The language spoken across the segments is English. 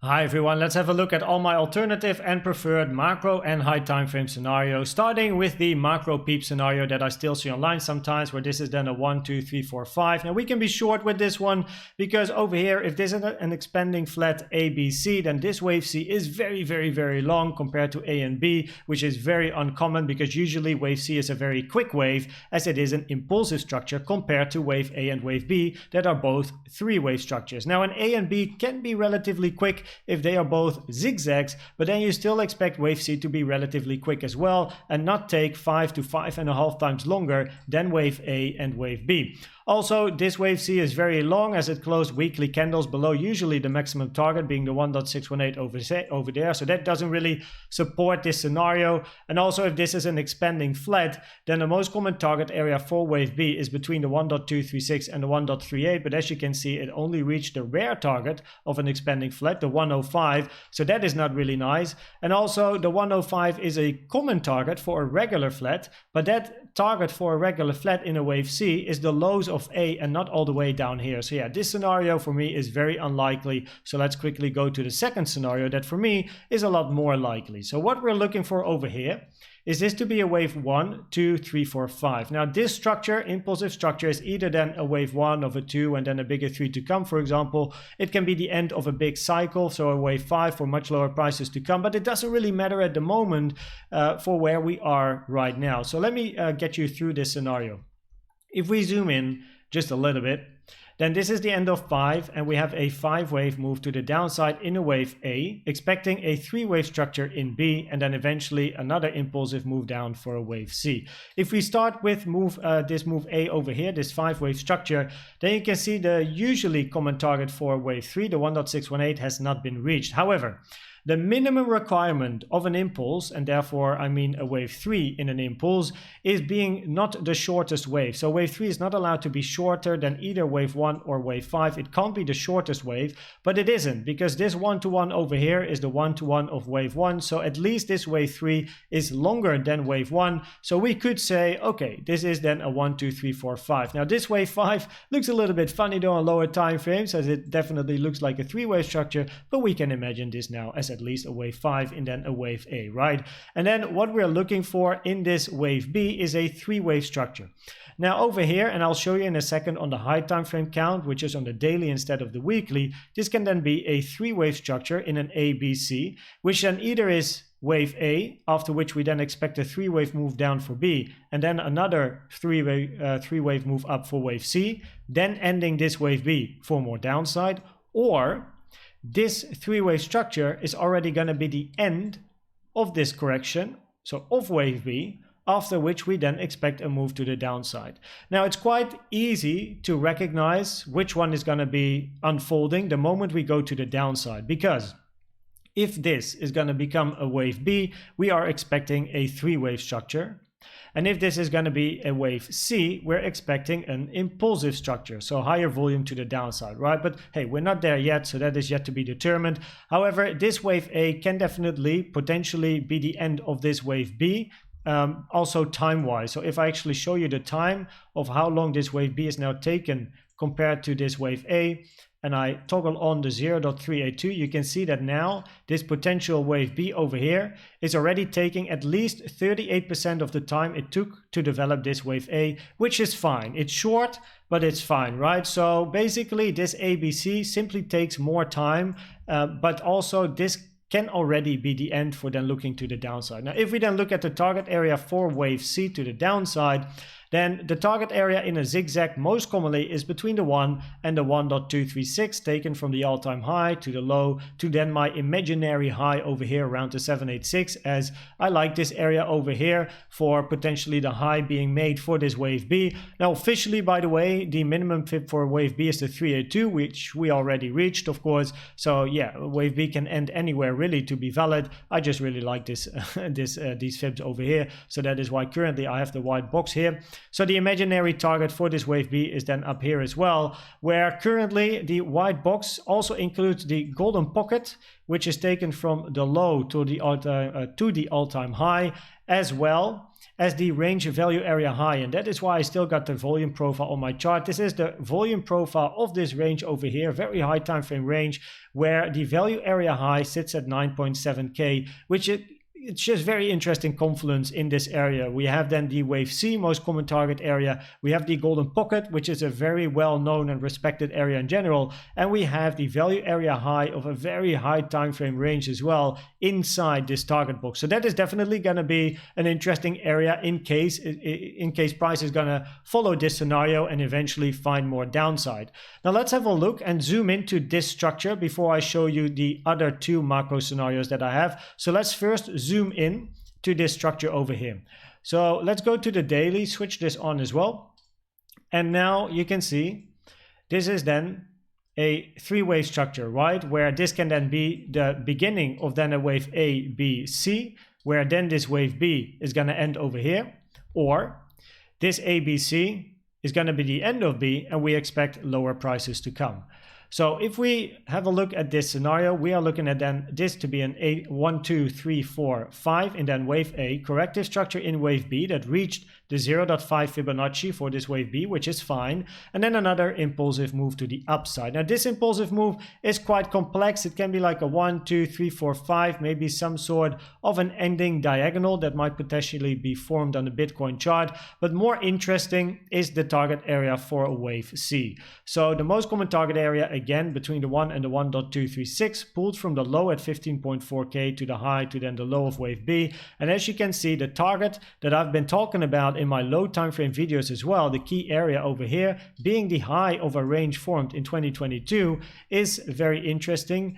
Hi everyone, let's have a look at all my alternative and preferred macro and high time frame scenarios, starting with the macro peep scenario that I still see online sometimes, where this is then a 1, 2, 3, 4, 5. Now we can be short with this one because over here, if this is an expanding flat ABC, then this wave C is very long compared to A and B, which is very uncommon because usually wave C is a very quick wave as it is an impulsive structure compared to wave A and wave B that are both three-wave structures. Now an A and B can be relatively quick if they are both zigzags, but then you still expect wave C to be relatively quick as well and not take 5 to 5.5 times longer than wave A and wave B. Also, this wave C is very long as it closed weekly candles below usually the maximum target being the 1.618 over there, so that doesn't really support this scenario. And also, if this is an expanding flat, then the most common target area for wave B is between the 1.236 and the 1.38, but as you can see, it only reached the rare target of an expanding flat, the 105, so that is not really nice. And also, the 105 is a common target for a regular flat, but that target for a regular flat in a wave C is the lows of A and not all the way down here. So yeah, this scenario for me is very unlikely. So let's quickly go to the second scenario that for me is a lot more likely. So what we're looking for over here is this to be a wave 1, 2, 3, 4, 5. Now this structure, impulsive structure, is either then a wave 1 of a 2 and then a bigger 3 to come, for example. It can be the end of a big cycle, so a wave 5 for much lower prices to come, but it doesn't really matter at the moment for where we are right now. So let me get you through this scenario. If we zoom in just a little bit, then this is the end of 5 and we have a 5-wave move to the downside in a wave A, expecting a 3-wave structure in B and then eventually another impulsive move down for a wave C. If we start with this move A over here, this 5-wave structure, then you can see the usually common target for wave 3, the 1.618, has not been reached. However, the minimum requirement of an impulse, and therefore I mean a wave 3 in an impulse, is being not the shortest wave. So wave 3 is not allowed to be shorter than either wave 1 or wave 5. It can't be the shortest wave, but it isn't, because this 1-to-1 over here is the 1-to-1 of wave 1. So at least this wave 3 is longer than wave 1. So we could say, okay, this is then a 1, 2, 3, 4, 5. Now this wave 5 looks a little bit funny though on lower time frames, as it definitely looks like a 3-wave structure, but we can imagine this now as at least a wave 5 and then a wave A, right? And then what we're looking for in this wave B is a 3-wave structure. Now over here, and I'll show you in a second on the high time frame count, which is on the daily instead of the weekly, this can then be a 3-wave structure in an ABC, which then either is wave A, after which we then expect a 3-wave move down for B, and then another 3-wave move up for wave C, then ending this wave B for more downside, or this 3-wave structure is already going to be the end of this correction, so of wave B, after which we then expect a move to the downside. Now it's quite easy to recognize which one is going to be unfolding the moment we go to the downside, because if this is going to become a wave B, we are expecting a 3-wave structure. And if this is going to be a wave C, we're expecting an impulsive structure, so higher volume to the downside, right? But hey, we're not there yet, so that is yet to be determined. However, this wave A can definitely potentially be the end of this wave B, also time-wise. So if I actually show you the time of how long this wave B is now taken compared to this wave A, and I toggle on the 0.382, you can see that now this potential wave B over here is already taking at least 38% of the time it took to develop this wave A, which is fine. It's short, but it's fine, right? So basically this ABC simply takes more time, but also this can already be the end for then looking to the downside. Now, if we then look at the target area for wave C to the downside, then the target area in a zigzag most commonly is between the 1 and the 1.236, taken from the all-time high to the low to then my imaginary high over here around the 786, as I like this area over here for potentially the high being made for this wave B. Now officially, by the way, the minimum fib for wave B is the 382, which we already reached, of course. So yeah, wave B can end anywhere really to be valid. I just really like this these fibs over here, so that is why currently I have the white box here. So the imaginary target for this wave B is then up here as well, where currently the white box also includes the golden pocket, which is taken from the low to the all-time high as well. as the range value area high, and that is why I still got the volume profile on my chart. This is the volume profile of this range over here, very high time frame range, where the value area high sits at 9.7k, which it's just very interesting confluence in this area. We have then the wave C, most common target area. We have the golden pocket, which is a very well known and respected area in general. And we have the value area high of a very high time frame range as well inside this target box. So that is definitely going to be an interesting area in case price is going to follow this scenario and eventually find more downside. Now let's have a look and zoom into this structure before I show you the other two macro scenarios that I have. So let's first zoom in to this structure over here. So let's go to the daily, switch this on as well. And now you can see this is then a three-wave structure, right? Where this can then be the beginning of then a wave A, B, C, where then this wave B is going to end over here, or this A, B, C is going to be the end of B, and we expect lower prices to come. So if we have a look at this scenario, we are looking at then this to be an 1, 2, 3, 4, 5, and then wave A, corrective structure in wave B that reached the 0.5 Fibonacci for this wave B, which is fine, and then another impulsive move to the upside. Now this impulsive move is quite complex. It can be like a 1, 2, 3, 4, 5, maybe some sort of an ending diagonal that might potentially be formed on the Bitcoin chart, but more interesting is the target area for a wave C. So the most common target area, again, between the 1 and the 1.236, pulled from the low at 15.4k to the high to then the low of wave B. And as you can see, the target that I've been talking about in my low time frame videos as well, the key area over here being the high of a range formed in 2022, is very interesting,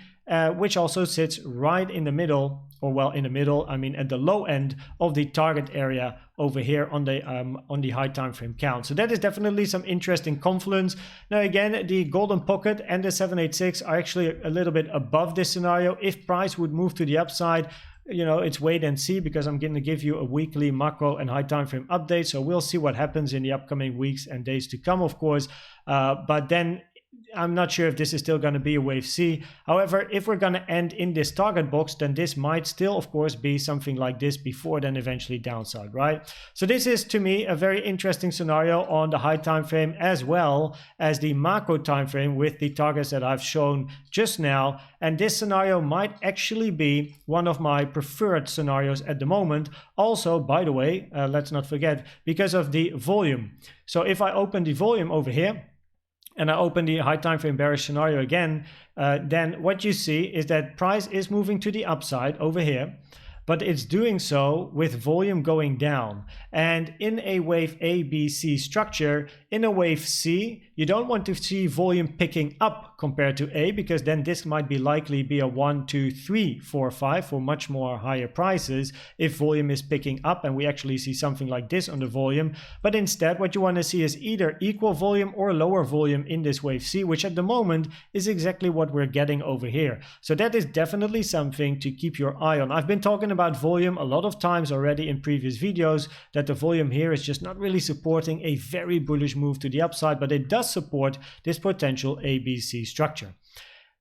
which also sits right in the middle, or well, in the middle, I mean at the low end of the target area over here on the high time frame count. So that is definitely some interesting confluence. Now again, the golden pocket and the 786 are actually a little bit above this scenario. If price would move to the upside, you know, it's wait and see, because I'm going to give you a weekly macro and high time frame update. So we'll see what happens in the upcoming weeks and days to come, of course. But then I'm not sure if this is still going to be a wave C. However, if we're going to end in this target box, then this might still, of course, be something like this before then eventually downside, right? So this is, to me, a very interesting scenario on the high time frame as well as the macro time frame with the targets that I've shown just now. And this scenario might actually be one of my preferred scenarios at the moment. Also, by the way, let's not forget, because of the volume. So if I open the volume over here, and I open the high time frame bearish scenario again, then what you see is that price is moving to the upside over here, but it's doing so with volume going down. And in a wave A, B, C structure, in a wave C, you don't want to see volume picking up compared to A, because then this might be likely be a 1, 2, 3, 4, 5 for much more higher prices if volume is picking up and we actually see something like this on the volume. But instead, what you want to see is either equal volume or lower volume in this wave C, which at the moment is exactly what we're getting over here. So that is definitely something to keep your eye on. I've been talking about volume a lot of times already in previous videos, that the volume here is just not really supporting a very bullish move to the upside, but it does support this potential ABC structure.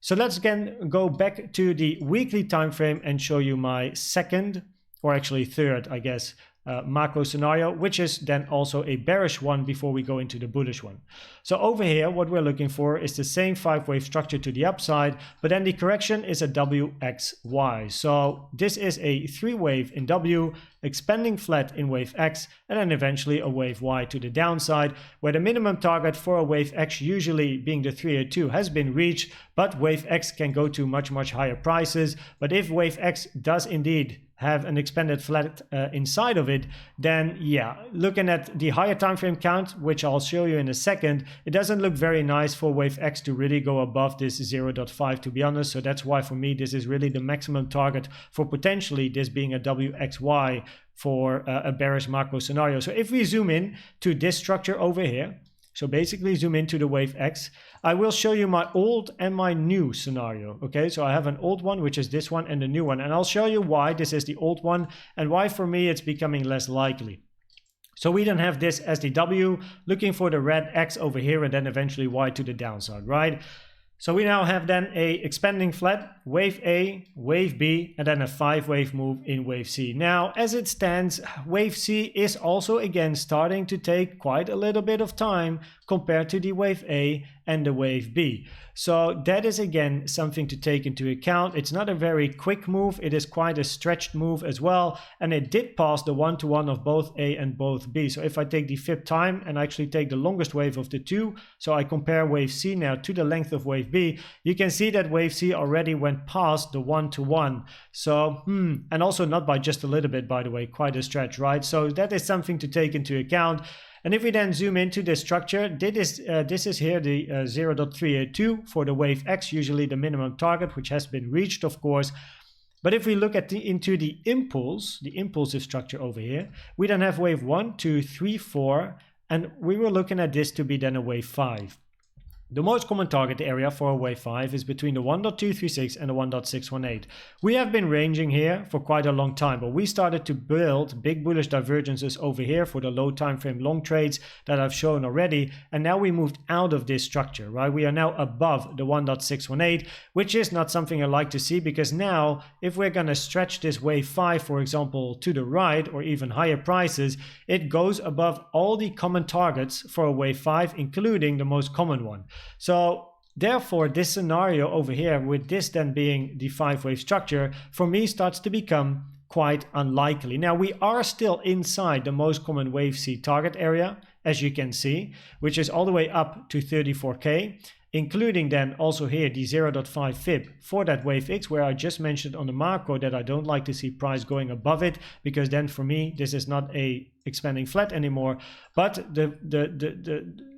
So let's again go back to the weekly time frame and show you my second, or actually third, I guess, macro scenario, which is then also a bearish one before we go into the bullish one. So over here, what we're looking for is the same 5-wave structure to the upside, but then the correction is a WXY. So this is a 3-wave in W, expanding flat in wave X, and then eventually a wave Y to the downside, where the minimum target for a wave X, usually being the 302, has been reached, but wave X can go to much higher prices. But if wave X does indeed have an expanded flat inside of it, then yeah, looking at the higher time frame count, which I'll show you in a second, it doesn't look very nice for wave X to really go above this 0.5, to be honest. So that's why for me this is really the maximum target for potentially this being a WXY for a bearish macro scenario. So if we zoom in to this structure over here, so basically zoom into the wave X, I will show you my old and my new scenario. Okay, so I have an old one, which is this one, and the new one, and I'll show you why this is the old one and why for me it's becoming less likely. So we don't have this as the W, looking for the red X over here and then eventually Y to the downside, right? So we now have then a expanding flat, wave A, wave B, and then a 5-wave move in wave C. Now, as it stands, wave C is also again starting to take quite a little bit of time compared to the wave A and the wave B. So that is again something to take into account. It's not a very quick move, it is quite a stretched move as well, and it did pass the one-to-one of both A and both B. So if I take the fib time and actually take the longest wave of the two, so I compare wave C now to the length of wave B, you can see that wave C already went past the one-to-one. So and also not by just a little bit, by the way, quite a stretch, right? So that is something to take into account. And if we then zoom into the structure, this is here the 0.382 for the wave X, usually the minimum target, which has been reached, of course. But if we look at into the impulse, the impulsive structure over here, we then have wave 1, 2, 3, 4, and we were looking at this to be then a wave 5. The most common target area for a wave 5 is between the 1.236 and the 1.618. We have been ranging here for quite a long time, but we started to build big bullish divergences over here for the low time frame long trades that I've shown already, and now we moved out of this structure, right? We are now above the 1.618, which is not something I like to see, because now if we're going to stretch this wave 5, for example, to the right or even higher prices, it goes above all the common targets for a wave 5, including the most common one. So therefore, this scenario over here, with this then being the 5-wave structure, for me starts to become quite unlikely. Now, we are still inside the most common wave C target area, as you can see, which is all the way up to 34K, including then also here the 0.5 fib for that wave X, where I just mentioned on the macro that I don't like to see price going above it, because then for me this is not a expanding flat anymore. But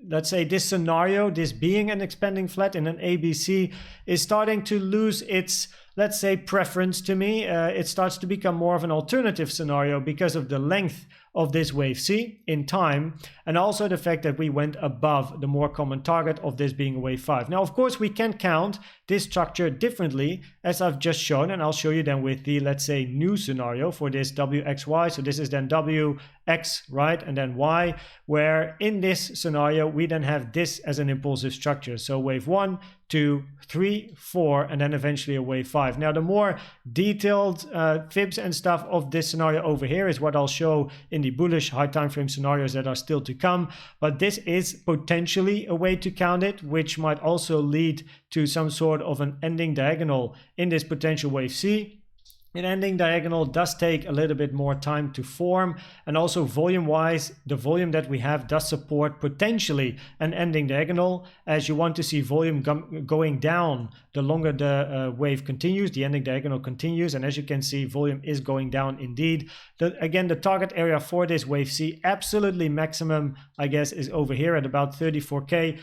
let's say this scenario, this being an expanding flat in an ABC, is starting to lose its, let's say, preference to me. It starts to become more of an alternative scenario because of the length of this wave C in time, and also the fact that we went above the more common target of this being a wave 5. Now, of course, we can count this structure differently, as I've just shown, and I'll show you then with the, let's say, new scenario for this WXY. So this is then WX, right, and then Y, where in this scenario we then have this as an impulsive structure. So wave 1, 2, 3, 4, and then eventually a wave 5. Now, the more detailed fibs and stuff of this scenario over here is what I'll show in the bullish high time frame scenarios that are still to come. But this is potentially a way to count it, which might also lead to some sort of an ending diagonal in this potential wave C. An ending diagonal does take a little bit more time to form, and also volume wise, the volume that we have does support potentially an ending diagonal, as you want to see volume going down the longer the wave continues, the ending diagonal continues, and as you can see, volume is going down indeed. Again, the target area for this wave C, absolutely maximum, I guess, is over here at about 34K.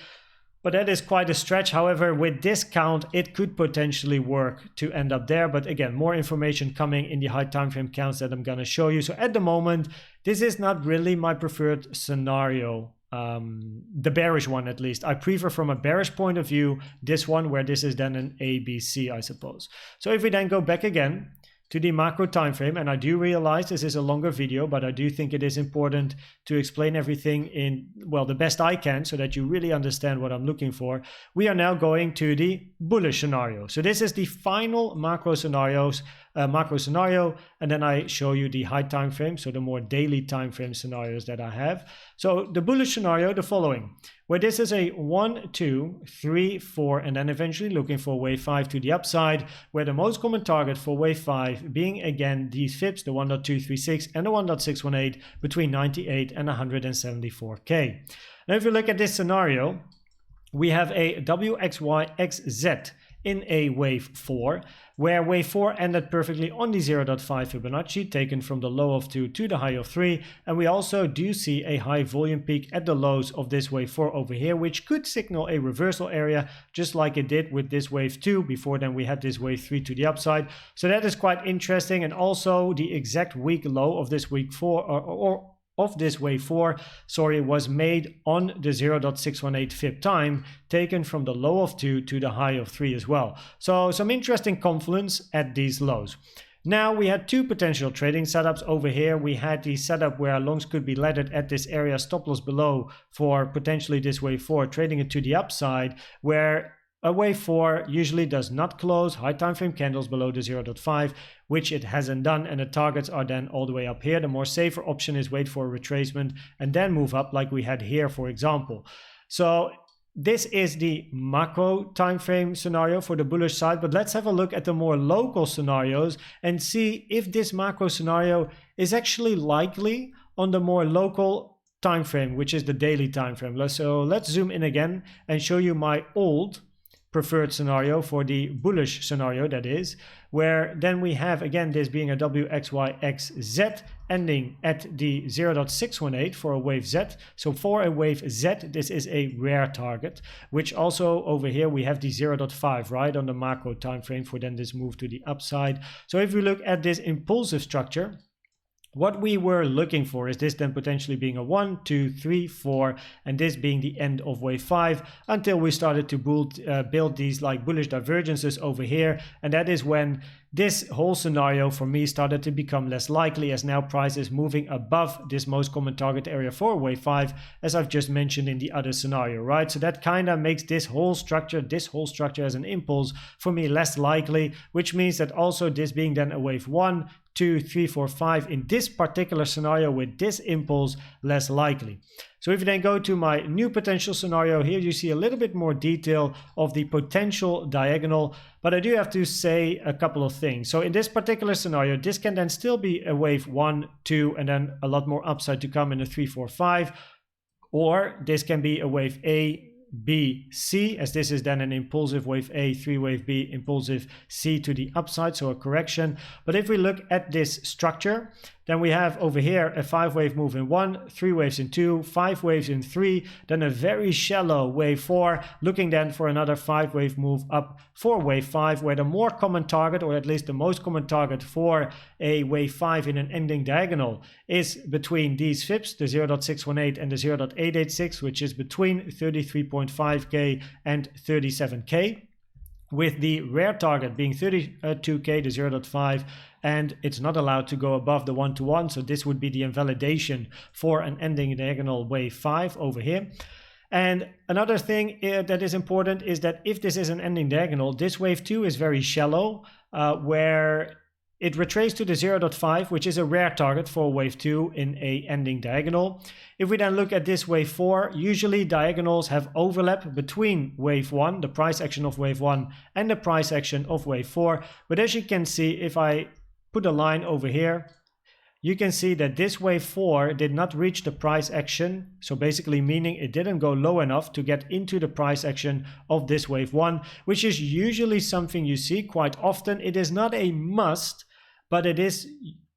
But that is quite a stretch. However, with this count, it could potentially work to end up there. But again, more information coming in the high time frame counts that I'm going to show you. So at the moment, this is not really my preferred scenario. The bearish one, at least. I prefer, from a bearish point of view, this one, where this is then an ABC, I suppose. So if we then go back again to the macro time frame, and I do realize this is a longer video, but I do think it is important to explain everything in, well, the best I can, so that you really understand what I'm looking for. We are now going to the bullish scenario. So this is the final macro scenario, and then I show you the high time frame, so the more daily time frame scenarios that I have. So the bullish scenario, the following, where this is a 1, 2, 3, 4, and then eventually looking for wave 5 to the upside, where the most common target for wave 5 being again these fibs, the 1.236 and the 1.618, between 98 and 174K. Now if you look at this scenario, we have a WXYXZ in a wave 4, where wave 4 ended perfectly on the 0.5 Fibonacci, taken from the low of 2 to the high of 3, and we also do see a high volume peak at the lows of this wave 4 over here, which could signal a reversal area, just like it did with this wave 2. Before then we had this wave 3 to the upside, so that is quite interesting. And also the exact week low of this week 4, of this wave 4, was made on the 0.618 fib time, taken from the low of 2 to the high of 3 as well. So some interesting confluence at these lows. Now we had two potential trading setups over here. We had the setup where longs could be laddered at this area, stop loss below, for potentially this wave 4, trading it to the upside, where A wave 4 usually does not close high time frame candles below the 0.5, which it hasn't done, and the targets are then all the way up here. The more safer option is wait for a retracement and then move up like we had here, for example. So this is the macro time frame scenario for the bullish side, but let's have a look at the more local scenarios and see if this macro scenario is actually likely on the more local time frame, which is the daily time frame. So let's zoom in again and show you my old preferred scenario for the bullish scenario, that is, where then we have again this being a WXYXZ ending at the 0.618 for a wave Z. So for a wave Z, this is a rare target, which also over here we have the 0.5 right on the macro time frame for then this move to the upside. So if we look at this impulsive structure, what we were looking for is this then potentially being a 1, 2, 3, 4, and this being the end of wave 5 until we started to build these like bullish divergences over here. And that is when this whole scenario for me started to become less likely, as now price is moving above this most common target area for wave 5, as I've just mentioned in the other scenario, right? So that kind of makes this whole structure as an impulse for me less likely, which means that also this being then a wave 1, 2, 3, 4, 5 in this particular scenario with this impulse less likely. So if you then go to my new potential scenario, here you see a little bit more detail of the potential diagonal, but I do have to say a couple of things. So in this particular scenario, this can then still be a wave 1, 2, and then a lot more upside to come in a 3, 4, 5, or this can be a wave A, B, C, as this is then an impulsive wave A, 3 wave B, impulsive C to the upside, so a correction. But if we look at this structure, then we have over here a 5 wave move in 1, 3 waves in 2, 5 waves in 3, then a very shallow wave 4, looking then for another 5 wave move up for wave 5, where the more common target, or at least the most common target for a wave 5 in an ending diagonal, is between these fips, the 0.618 and the 0.886, which is between 33.5k and 37k, with the rare target being 32k to 0.5, and it's not allowed to go above the 1-to-1, so this would be the invalidation for an ending diagonal wave 5 over here. And another thing that is important is that if this is an ending diagonal, this wave 2 is very shallow, where it retraced to the 0.5, which is a rare target for wave 2 in a ending diagonal. If we then look at this wave 4, usually diagonals have overlap between wave 1, the price action of wave 1, and the price action of wave 4. But as you can see, if I put a line over here, you can see that this wave 4 did not reach the price action, so basically meaning it didn't go low enough to get into the price action of this wave 1, which is usually something you see quite often. It is not a must, but it is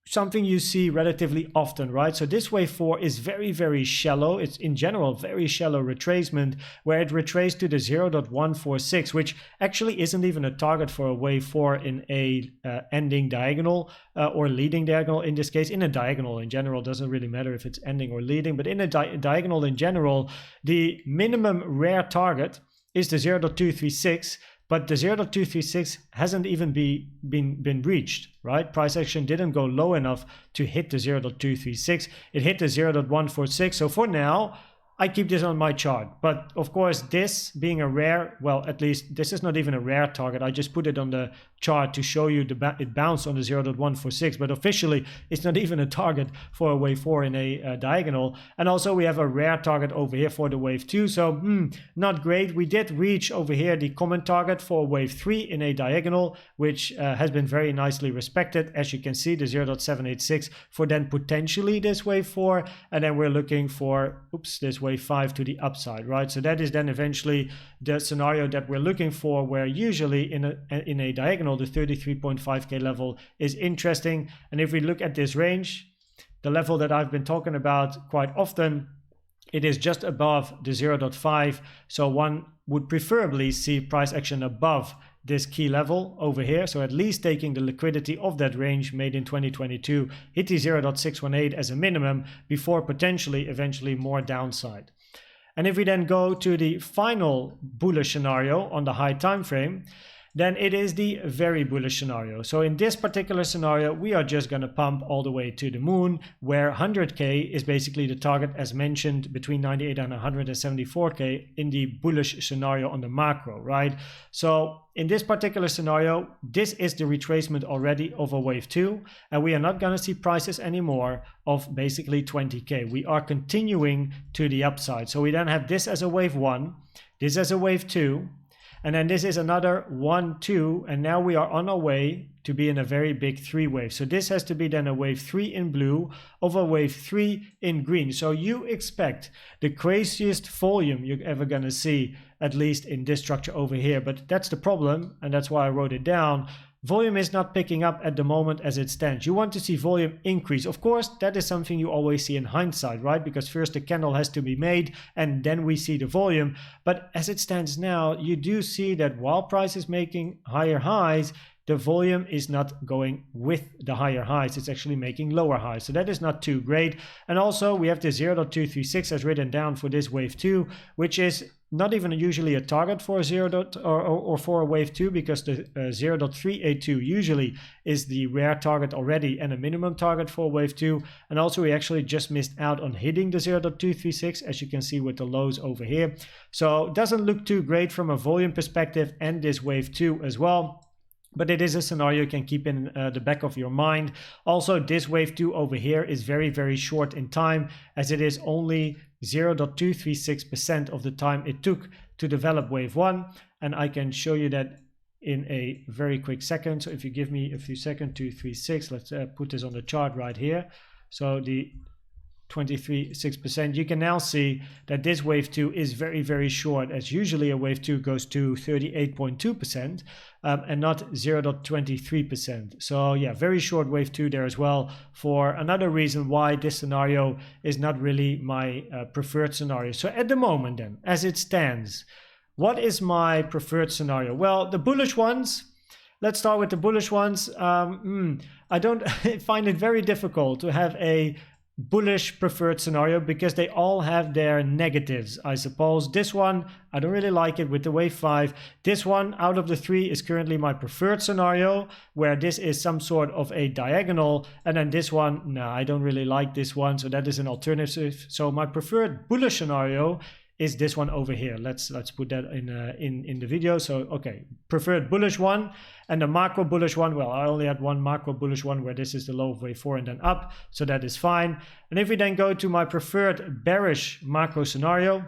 something you see relatively often, right? So this wave 4 is very, very shallow. It's in general very shallow retracement, where it retraced to the 0.146, which actually isn't even a target for a wave 4 in a ending diagonal or leading diagonal in this case. In a diagonal in general, doesn't really matter if it's ending or leading, but in a diagonal in general, the minimum rare target is the 0.236, but the 0.236 hasn't even been reached, right? Price action didn't go low enough to hit the 0.236. It hit the 0.146. So for now, I keep this on my chart. But of course, this being a rare, well, at least this is not even a rare target. I just put it on the chart to show you it bounced on the 0.146, but officially it's not even a target for a wave 4 in a diagonal. And also we have a rare target over here for the wave 2, so not great. We did reach over here the common target for wave 3 in a diagonal, which has been very nicely respected, as you can see, the 0.786 for then potentially this wave 4, and then we're looking for this wave 5 to the upside, right? So that is then eventually the scenario that we're looking for, where usually in a diagonal the 33.5k level is interesting. And if we look at this range, the level that I've been talking about quite often, it is just above the 0.5, so one would preferably see price action above this key level over here, so at least taking the liquidity of that range made in 2022, hit the 0.618 as a minimum before potentially eventually more downside. And if we then go to the final bullish scenario on the high time frame, then it is the very bullish scenario. So in this particular scenario, we are just going to pump all the way to the moon, where 100k is basically the target as mentioned between 98 and 174k in the bullish scenario on the macro, right? So in this particular scenario, this is the retracement already of a wave 2, and we are not going to see prices anymore of basically 20k. We are continuing to the upside. So we then have this as a wave 1, this as a wave 2, and then this is another 1, 2, and now we are on our way to be in a very big 3 wave. So this has to be then a wave 3 in blue over wave 3 in green. So you expect the craziest volume you're ever going to see, at least in this structure over here. But that's the problem, and that's why I wrote it down. Volume is not picking up at the moment as it stands. You want to see volume increase. Of course, that is something you always see in hindsight, right? Because first the candle has to be made and then we see the volume. But as it stands now, you do see that while price is making higher highs, the volume is not going with the higher highs. It's actually making lower highs. So that is not too great. And also we have the 0.236 as written down for this wave 2, which is not even usually a target for a or for a wave 2, because the 0.382 usually is the rare target already and a minimum target for wave 2. And also we actually just missed out on hitting the 0.236, as you can see with the lows over here. So it doesn't look too great from a volume perspective, and this wave 2 as well. But it is a scenario you can keep in the back of your mind. Also, this wave 2 over here is very, very short in time, as it is only 0.236% of the time it took to develop wave 1. And I can show you that in a very quick second. So if you give me a few seconds, 236, let's put this on the chart right here. So the 23.6%, you can now see that this wave 2 is very, very short, as usually a wave 2 goes to 38.2% and not 0.23%. So yeah, very short wave 2 there as well, for another reason why this scenario is not really my preferred scenario. So at the moment then, as it stands, what is my preferred scenario? Well, the bullish ones, let's start with the bullish ones. I don't find it very difficult to have a bullish preferred scenario, because they all have their negatives, I suppose. This one, I don't really like it with the wave 5. This one out of the 3 is currently my preferred scenario, where this is some sort of a diagonal, and then this one, no, I don't really like this one, so that is an alternative. So my preferred bullish scenario is this one over here. Let's put that in the video. So okay, preferred bullish one, and the macro bullish one, well, I only had one macro bullish one where this is the low of wave 4 and then up, so that is fine. And if we then go to my preferred bearish macro scenario,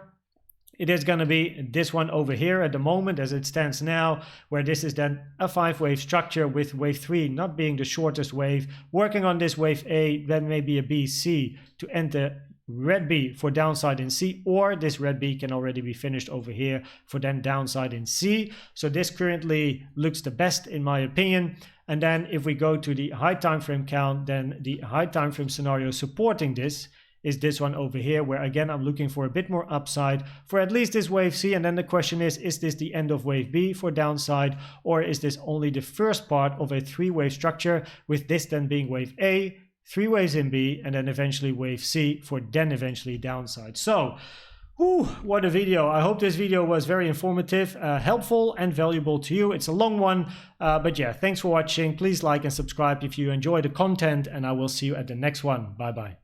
it is going to be this one over here at the moment as it stands now, where this is then a 5-wave structure with wave 3 not being the shortest wave, working on this wave A, then maybe a B, C to enter red B for downside in C, or this red B can already be finished over here for then downside in C. So this currently looks the best in my opinion. And then if we go to the high time frame count, then the high time frame scenario supporting this is this one over here, where again I'm looking for a bit more upside for at least this wave C. And then the question is this the end of wave B for downside, or is this only the first part of a 3-wave structure, with this then being wave A, 3 waves in B, and then eventually wave C for then eventually downside. So what a video. I hope this video was very informative, helpful and valuable to you. It's a long one, but yeah, thanks for watching. Please like and subscribe if you enjoy the content, and I will see you at the next one. Bye bye.